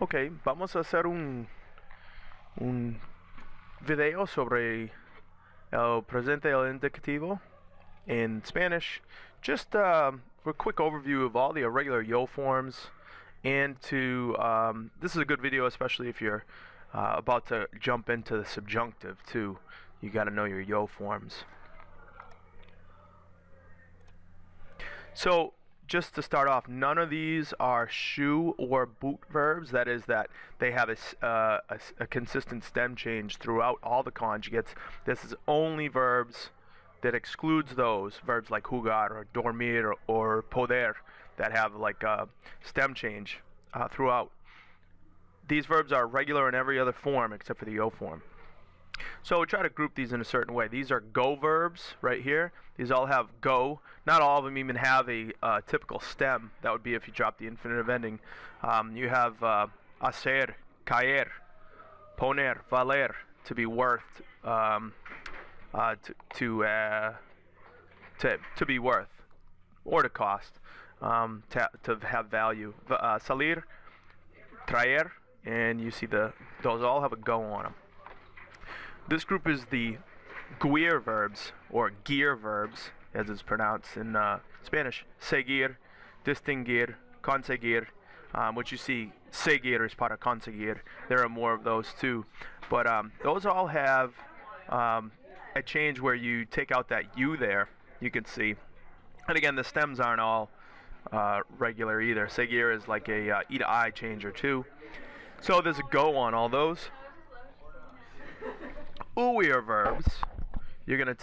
Ok, vamos a hacer un video sobre el presente del indicativo in Spanish. Just for a quick overview of all the irregular yo forms, and this is a good video especially if you're about to jump into the subjunctive too. You got to know your yo forms. So just to start off, none of these are shoe or boot verbs. That is, that they have a consistent stem change throughout all the conjugates. This is only verbs that excludes those verbs like jugar or dormir or poder that have like a stem change throughout. These verbs are regular in every other form except for the yo form. So we try to group these in a certain way. These are go verbs right here. These all have go. Not all of them even have a typical stem. That would be if you drop the infinitive ending. You have hacer, caer, poner, valer, to be worth, to be worth, or to cost, to have value. Salir, traer, and you see those all have a go on them. This group is the guir verbs, or gear verbs, as it's pronounced in Spanish. Seguir, distinguir, conseguir, which you see, seguir is part of conseguir. There are more of those too. But those all have a change where you take out that U there, you can see. And again, the stems aren't all regular either. Seguir is like a E to I changer too. So there's a go on all those. Uir verbs, you're gonna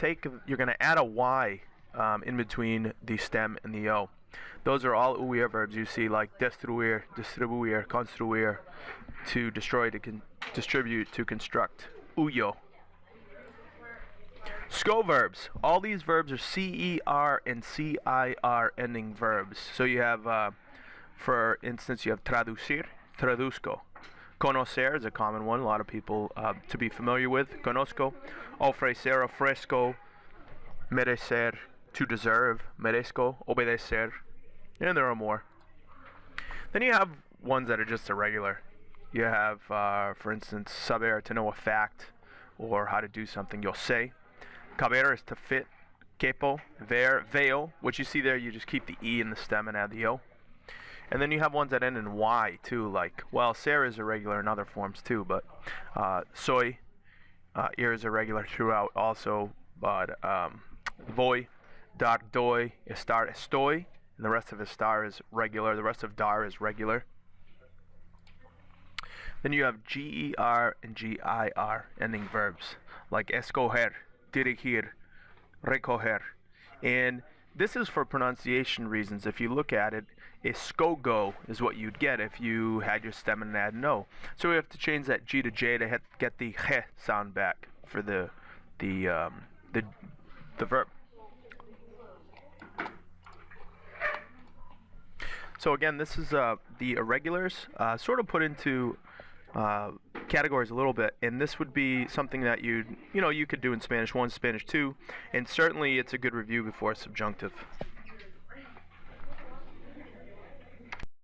add a Y in between the stem and the O. Those are all uir verbs you see, like destruir, distribuir, construir, to destroy, to distribute, to construct. Uyo. Sco verbs. All these verbs are CER and CIR ending verbs. So you have, for instance, you have traducir, traduzco. Conocer is a common one, a lot of people to be familiar with. Conozco. Ofrecer, ofrezco. Merecer, to deserve. Merezco, obedecer. And there are more. Then you have ones that are just irregular. You have, for instance, saber, to know a fact, or how to do something. Yo sé. Caber is to fit. Quepo, ver, veo. What you see there, you just keep the E in the stem and add the O. And then you have ones that end in Y too, like, well, ser is irregular in other forms too, but soy, ir is irregular throughout also, but voy, dar, doy, estar, estoy, and the rest of estar is regular, the rest of dar is regular. Then you have GER and GIR ending verbs, like escoger, dirigir, recoger, and this is for pronunciation reasons. If you look at it, escogo is what you'd get if you had your stem and add no. So we have to change that G to J to get the he sound back for the verb. So again, this is the irregulars, sort of put into categories a little bit, and this would be something that you could do in Spanish 1, Spanish 2, and certainly it's a good review before subjunctive.